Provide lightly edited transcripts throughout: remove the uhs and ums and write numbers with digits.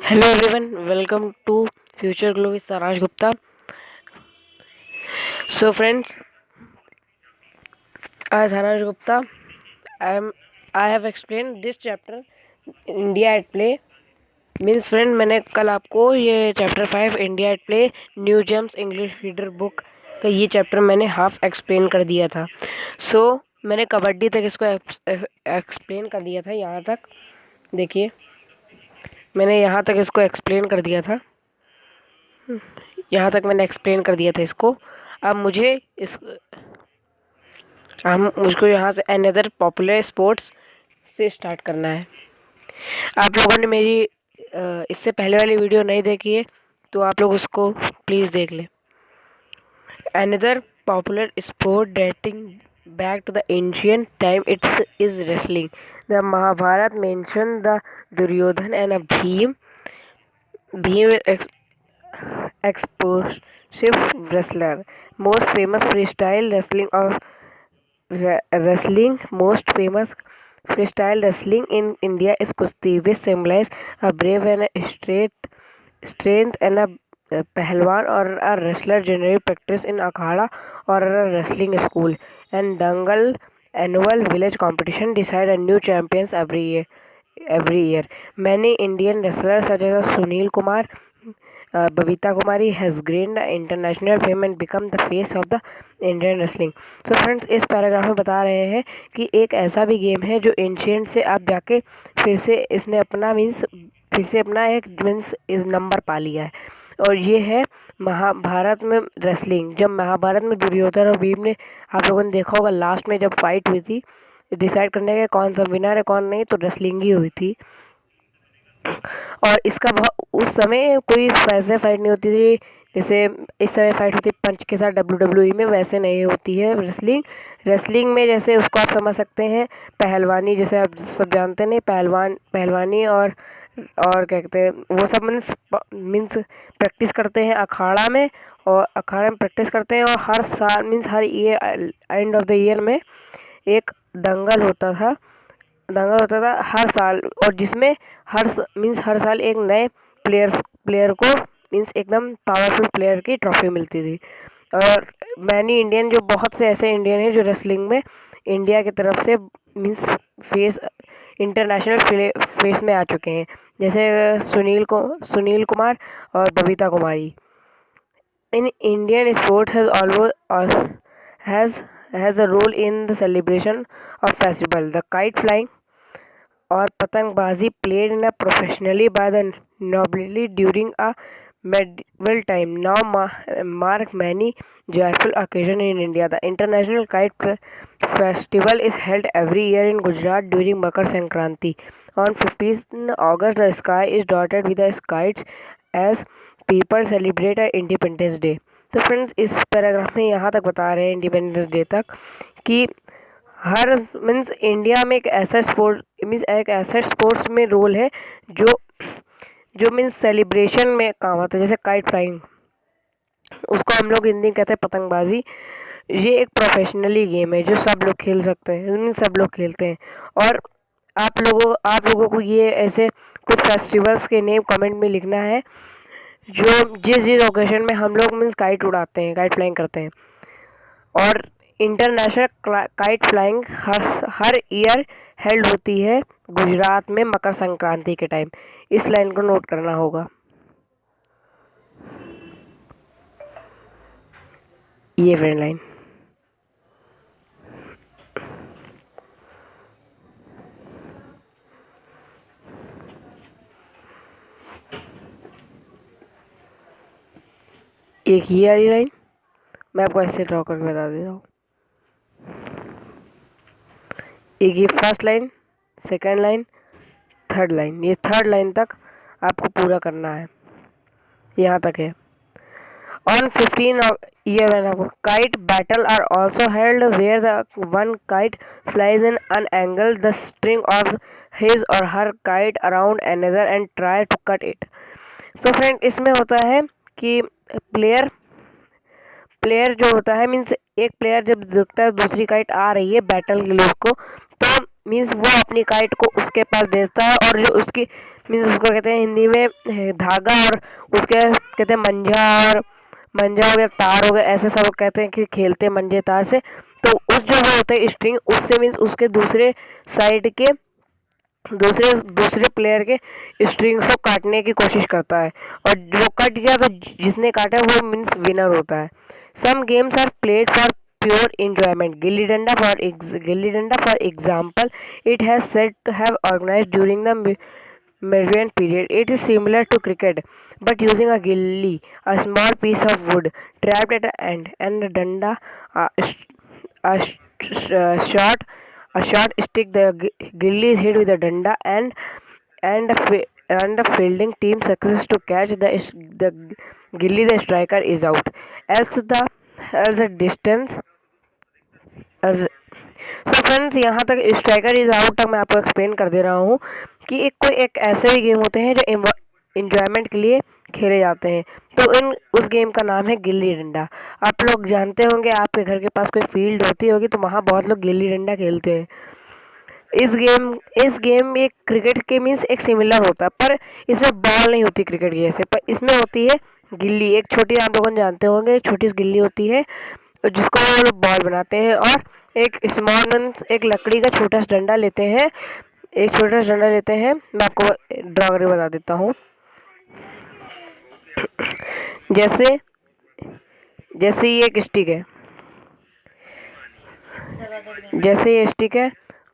Hello everyone, welcome to Future Glow with Saraj Gupta. So friends, as Saraj Gupta, I have explained this chapter India at Play. Means friend मैंने कल आपको ये chapter 5 India at play new James English reader book का ये chapter मैंने half explain कर दिया था। मैंने कबड्डी तक इसको एक्सप्लेन कर दिया था। यहाँ तक देखिए, मैंने यहाँ तक इसको एक्सप्लेन कर दिया था। यहाँ तक मैंने एक्सप्लेन कर दिया था इसको। अब मुझको यहाँ से अनदर पॉपुलर स्पोर्ट्स से स्टार्ट करना है। आप लोगों ने मेरी इससे पहले वाली वीडियो नहीं देखी है तो आप लोग उसको प्लीज़ देख लें। Another popular sport dating back to the ancient time it's is wrestling. The Mahabharat mention the Duryodhan and Bhim explosive wrestler. Most famous freestyle wrestling in India is Kusti, which symbolize a brave and a strength and a पहलवान or a wrestler generally practice in akhada or a wrestling school, and Dangal annual village competition decide a new champions every year. Many Indian wrestlers such as Sunil Kumar, Babita Kumari has gained international fame and become the face of the Indian wrestling. So friends, इस paragraph में बता रहे हैं कि एक ऐसा भी game है जो एंशियंट से अब जाके फिर से इसने अपना एक इस नंबर पा लिया है, और ये है महाभारत में रेसलिंग। जब महाभारत में दुर्योधन और भीम ने, आप लोगों ने देखा होगा लास्ट में जब फाइट हुई थी डिसाइड करने के कौन सा विनर है कौन नहीं, तो रेसलिंग ही हुई थी। और इसका उस समय कोई वैसे फाइट नहीं होती थी जैसे इस समय फाइट होती है पंच के साथ WWE में, वैसे नहीं होती है रेसलिंग में। जैसे उसको आप समझ सकते हैं पहलवानी, जैसे आप सब जानते नहीं, पहलवानी और क्या कहते हैं वो सब मीन्स प्रैक्टिस करते हैं अखाड़ा में, और अखाड़ा में प्रैक्टिस करते हैं, और हर साल हर year end of the year में एक दंगल होता था हर साल, और जिसमें हर साल एक नए प्लेयर को एकदम पावरफुल प्लेयर की ट्रॉफी मिलती थी। और मैनी इंडियन, जो बहुत से ऐसे इंडियन हैं जो रेसलिंग में इंडिया की तरफ से फेस इंटरनेशनल फेस में आ चुके हैं, जैसे सुनील कुमार और Babita Kumari. In Indian sport has a role in the celebration of festival. The kite flying or patangbazi played in a professionally by the nobility during a medieval time now mark many joyful occasions in India. The International Kite Festival is held every year in Gujarat during Makar Sankranti. On 15 August, the sky is dotted with the kites as people celebrate Independence Day. तो friends, इस paragraph में यहाँ तक बता रहे हैं independence day तक कि हर इंडिया में एक ऐसा स्पोर्ट्स में रोल है जो सेलिब्रेशन में काम आता है, जैसे काइट फ्लाइंग, उसको हम लोग हिंदी कहते हैं पतंगबाजी। ये एक प्रोफेशनली गेम है जो सब लोग खेल सकते हैं, सब लोग खेलते हैं। और आप लोगों को ये ऐसे कुछ फेस्टिवल्स के नेम कमेंट में लिखना है जो जिस ओकेशन में हम लोग काइट उड़ाते हैं, काइट फ्लाइंग करते हैं। और इंटरनेशनल काइट फ्लाइंग हर ईयर हेल्ड होती है गुजरात में मकर संक्रांति के टाइम। इस लाइन को नोट करना होगा। ये फ्रेंड लाइन एक ये वाली लाइन मैं आपको ऐसे ड्रॉ करके बता दे रहा हूँ। एक ये first line, second line, third line, ये थर्ड लाइन तक आपको पूरा करना है। यहाँ तक है। On 15 year kite battle are also held where the one kite flies in an angle the string of his or her kite around another and try to cut it. So friend, इसमें होता है कि player जो होता है एक player जब देखता है दूसरी काइट आ रही है बैटल के लिए उसको, तो मीन्स वो अपनी काइट को उसके पास भेजता है, और जो उसकी मीन्स उसको कहते हैं हिंदी में धागा, और उसके कहते हैं मंझा, और मंझा हो गया, तार हो गया, ऐसे सब कहते हैं कि खेलते हैं मंझे तार से। तो उस जो वो होते हैं स्ट्रिंग, उससे मीन्स उसके दूसरे साइड के दूसरे दूसरे प्लेयर के स्ट्रिंग्स को काटने की कोशिश करता है, और जो कट गया तो जिसने काटा वो मीन्स विनर होता है। Some games are played for pure enjoyment. Gilli Danda, for example, it has said to have organized during the Medieval period. It is similar to cricket, but using a gilli, a small piece of wood trapped at the end, and a danda, a, a, short stick. The gilli is hit with a danda, and the fielding team success to catch the gilli, the striker is out. Else the distance as so friends, यहाँ तक striker is out तक मैं आपको explain कर दे रहा हूँ कि एक ऐसे ही गेम होते हैं जो इंजॉयमेंट के लिए खेले जाते हैं। तो उस गेम का नाम है गिल्ली डंडा। आप लोग जानते होंगे, आपके घर के पास कोई फील्ड होती होगी तो वहाँ बहुत लोग गिल्ली डंडा खेलते हैं। इस गेम एक क्रिकेट के मीन्स एक सिमिलर होता है, पर इसमें बॉल नहीं होती क्रिकेट की जैसे, पर इसमें होती है गिल्ली। एक छोटी, आप लोगों जानते होंगे, छोटी सी गिल्ली होती है जिसको वो लोग बॉल बनाते हैं, और एक स्मॉल एक लकड़ी का छोटा सा डंडा लेते हैं। मैं आपको ड्रॉ करके बता देता हूँ। जैसे जैसे ये एक स्टिक है, जैसे ये स्टिक है,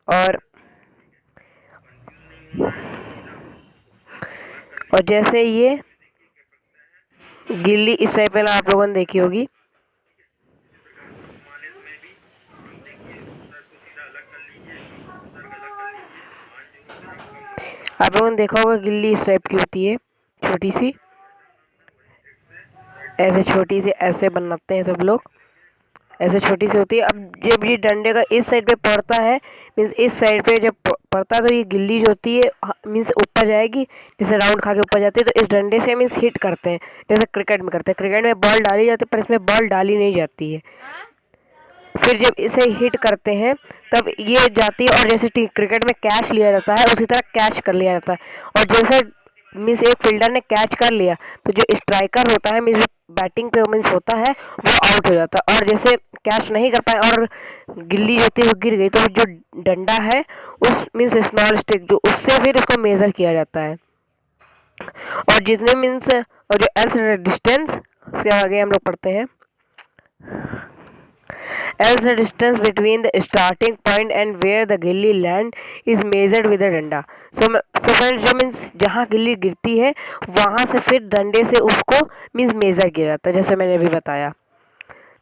और जैसे ये गिल्ली इस टाइप पहले आप लोगों ने देखी होगी। आप लोगों ने देखा होगा गिल्ली इस टाइप की होती है, छोटी सी, ऐसे छोटी सी ऐसे बनाते हैं सब लोग, ऐसे छोटी सी होती है। अब जब ये डंडे का इस साइड पे पड़ता है, मीन्स इस साइड पे जब पड़ता है तो ये गिल्ली जो होती है मीन्स ऊपर जाएगी, जैसे राउंड खा के ऊपर जाती है। तो इस डंडे से मीन्स हिट करते हैं, जैसे क्रिकेट में करते हैं। क्रिकेट में बॉल डाली जाती है, पर इसमें बॉल डाली नहीं जाती है। फिर जब इसे हिट करते हैं तब ये जाती है, और जैसे क्रिकेट में कैच लिया जाता है उसी तरह कैच कर लिया जाता है। और जैसे मीन्स एक फील्डर ने कैच कर लिया तो जो स्ट्राइकर होता है मीन्स बैटिंग पे मीन्स होता है वो आउट हो जाता है। और जैसे कैच नहीं कर पाए और गिल्ली होती है वो गिर गई, तो जो डंडा है उस मीन्स स्मॉल स्टिक जो, उससे फिर उसको मेज़र किया जाता है। और जितने मीन्स और जो एल्स डिस्टेंस, उसके आगे हम लोग पढ़ते हैं, else the distance between the starting point and where the गिल्ली land is measured with a डंडा। so friends, जो मीन्स जहाँ गिल्ली गिरती है वहाँ से फिर डंडे से उसको मीन्स मेज़र किया जाता है, जैसे मैंने अभी बताया।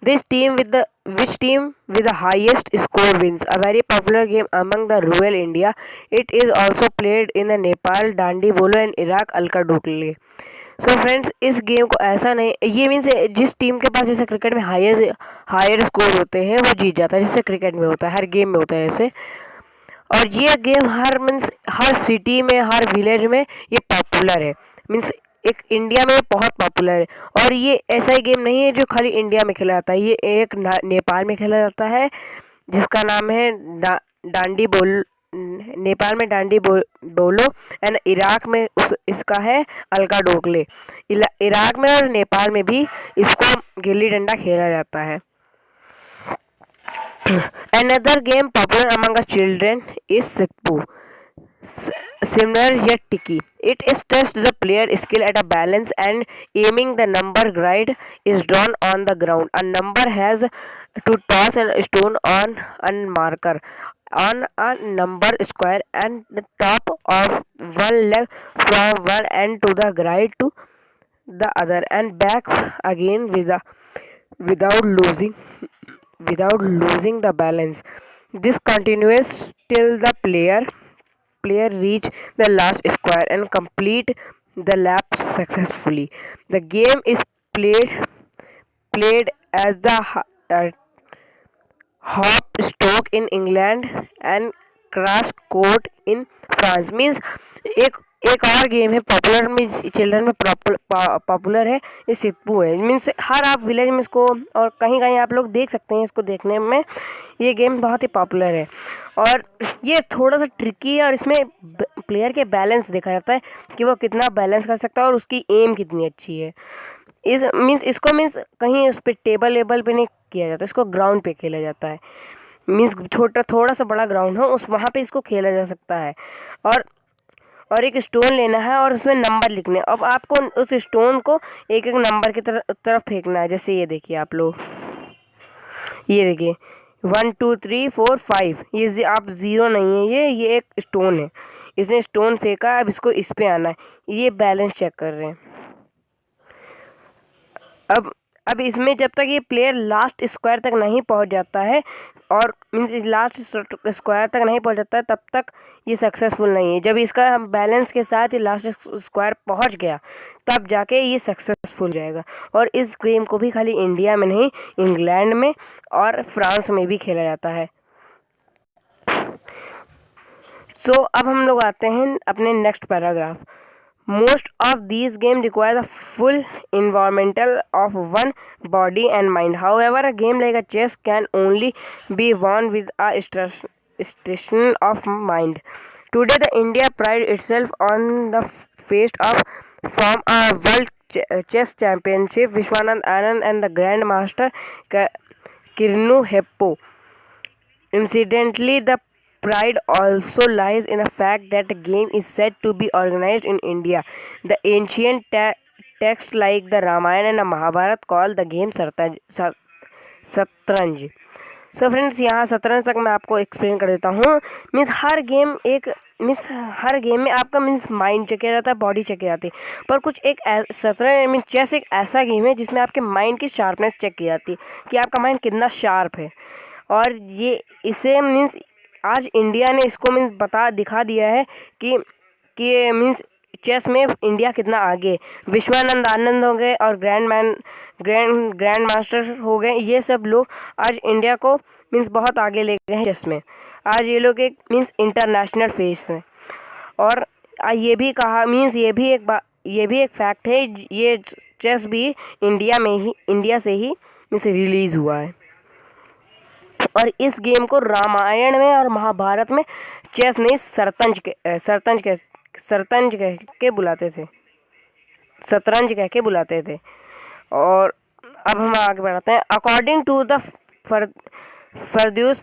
Which team with the highest score wins? A very popular game among the rural India. It is also played in the Nepal, Dandi Bolo and Iraq, Alka Dokle। So friends, इस game को ऐसा नहीं, ये means जिस team के पास जैसे cricket में higher score होते हैं वो जीत जाता है, जैसे क्रिकेट में होता है, हर गेम में होता है ऐसे। और ये गेम हर सिटी में, हर विलेज में ये पॉपुलर है, मीन्स एक इंडिया में बहुत पॉपुलर है। और ये ऐसा ही गेम नहीं है जो खाली इंडिया में खेला जाता है, ये एक नेपाल में खेला जाता है जिसका नाम है डांडी बोल, नेपाल में डांडी बोलो, एंड इराक में इसका है अलका डोकले। इराक में और नेपाल में भी इसको गिल्ली डंडा खेला जाता है। Another game popular among the children is Sitpu. Similar yet tricky. It is tests the player skill at a balance and aiming. The number grid is drawn on the ground. A number has to toss a stone on a marker on a number square and the top of one leg from one end to the grid to the other and back again without losing the balance. This continues till the player reach the last square and complete the lap successfully. The game is played as the hop stroke in England and crash court in France। Means एक एक और game है popular means children में popular है, ये सितपू है। Means हर आप village में इसको और कहीं कहीं आप लोग देख सकते हैं इसको देखने में। ये गेम बहुत ही पॉपुलर है और ये थोड़ा सा ट्रिकी है और इसमें प्लेयर के बैलेंस देखा जाता है कि वो कितना बैलेंस कर सकता है और उसकी एम कितनी अच्छी है। इसको कहीं उस पर टेबल वेबल पे नहीं किया जाता, इसको ग्राउंड पे खेला जाता है। मीन्स छोटा थोड़ा सा बड़ा ग्राउंड हो उस वहाँ पे इसको खेला जा सकता है। और एक स्टोन लेना है और उसमें नंबर लिखने। अब आपको उस स्टोन को एक एक नंबर की तरफ फेंकना है। जैसे ये देखिए आप लोग, ये देखिए 1 2 3 4 5, ये आप ज़ीरो नहीं है, ये एक स्टोन है। इसने स्टोन फेंका, अब इसको इस पे आना है। ये बैलेंस चेक कर रहे हैं। अब इसमें जब तक ये प्लेयर लास्ट स्क्वायर तक नहीं पहुंच जाता है और मीन्स लास्ट स्क्वायर तक नहीं पहुंच जाता है तब तक ये सक्सेसफुल नहीं है। जब इसका बैलेंस के साथ ये लास्ट स्क्वायर पहुंच गया तब जाके ये सक्सेसफुल जाएगा। और इस गेम को भी खाली इंडिया में नहीं, इंग्लैंड में और फ्रांस में भी खेला जाता है। सो अब हम लोग आते हैं अपने next paragraph. Most of these games require a full involvement of one body and mind. However, a game like a chess can only be won with a station of mind. Today, the India prides itself on the feat of from a world chess championship. Vishwanand Anand and the Grandmaster Kirnu Heppo. Incidentally, the pride also lies in the fact that the game is said to be organized in India. The ancient texts like the Ramayana and the Mahabharata call the game शतरंज। So friends, यहाँ शतरंज तक मैं आपको explain कर देता हूँ। Means हर game में आपका माइंड चेक किया जाता है, बॉडी चेक की जाती है। पर कुछ एक शतरंज मीन्स चेस एक ऐसा गेम है जिसमें आपके माइंड की शार्पनेस चेक की जाती है कि आपका माइंड कितना शार्प है। और ये इसे आज इंडिया ने इसको दिखा दिया है कि चेस में इंडिया कितना आगे। विश्वानंद आनंद हो गए और ग्रैंड मास्टर हो गए, ये सब लोग आज इंडिया को बहुत आगे ले गए हैं चेस में। आज ये लोग एक इंटरनेशनल फेस हैं। और ये भी कहा ये भी एक फैक्ट है, ये चेस भी इंडिया से ही रिलीज़ हुआ है। और इस गेम को रामायण में और महाभारत में चेस नहीं शतरंज कह के बुलाते थे, शतरंज कह के बुलाते थे। और अब हम आगे बढ़ाते हैं। According to the Firdaus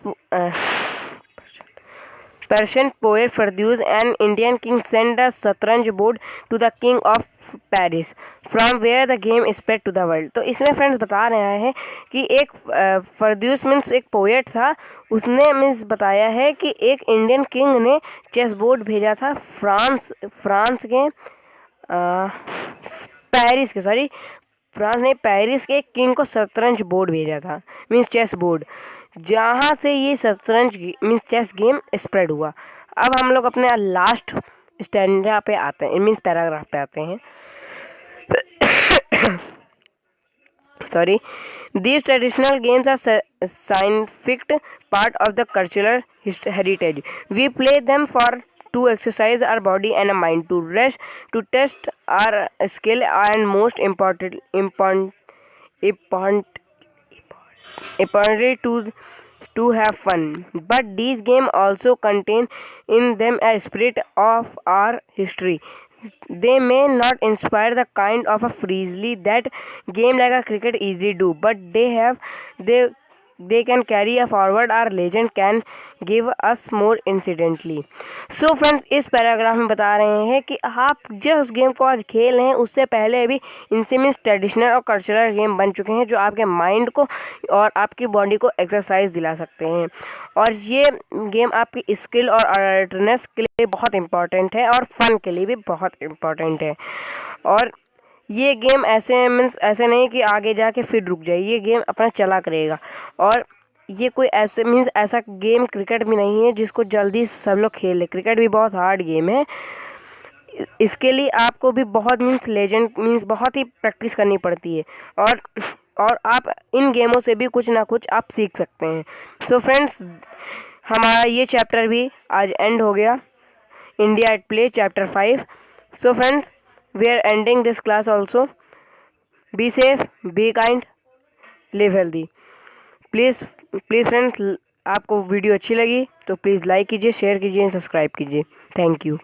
Persian poet Firdaus, an Indian king sent the shatranj board to the king of Paris from where the game spread to the world. तो इसमें फ्रेंड्स बता रहे हैं कि एक फरदूस एक पोएट था, उसने बताया है कि एक इंडियन किंग ने चेस बोर्ड भेजा था फ्रांस के पेरिस के किंग को शतरंज बोर्ड भेजा था, चेस बोर्ड, जहाँ से ये शतरंज चेस गेम स्प्रेड हुआ। अब हम लोग अपने लास्ट स्टैंडा पे आते हैं, पैराग्राफ पे आते हैं। Sorry, these traditional games are scientific part of the cultural heritage. We play them to exercise our body and mind, to rest, to test our skill, and most importantly to have fun. But these games also contain in them a spirit of our history. They may not inspire the kind of a freely that game like a cricket easily do, but they can carry a forward our legend can give us more incidentally. So friends, इस paragraph में बता रहे हैं कि आप जिस game को आज खेल रहे हैं उससे पहले भी इनसे ट्रेडिशनल और कल्चरल गेम बन चुके हैं जो आपके माइंड को और आपकी बॉडी को एक्सरसाइज दिला सकते हैं। और ये गेम आपकी स्किल और अलर्टनेस के लिए बहुत इम्पॉर्टेंट है और फन के लिए भी बहुत इम्पॉर्टेंट है। और ये गेम ऐसे नहीं कि आगे जाके फिर रुक जाए, ये गेम अपना चला करेगा। और ये कोई ऐसा गेम क्रिकेट भी नहीं है जिसको जल्दी सब लोग खेल ले। क्रिकेट भी बहुत हार्ड गेम है, इसके लिए आपको भी बहुत बहुत ही प्रैक्टिस करनी पड़ती है। और आप इन गेमों से भी कुछ ना कुछ आप सीख सकते हैं। सो फ्रेंड्स, हमारा ये चैप्टर भी आज एंड हो गया, India at play chapter 5। So friends, we are ending this class also. Be safe, be kind, live healthy. Please please friends, आपको वीडियो अच्छी लगी तो प्लीज़ लाइक कीजिए, शेयर कीजिए, सब्सक्राइब कीजिए। Thank you.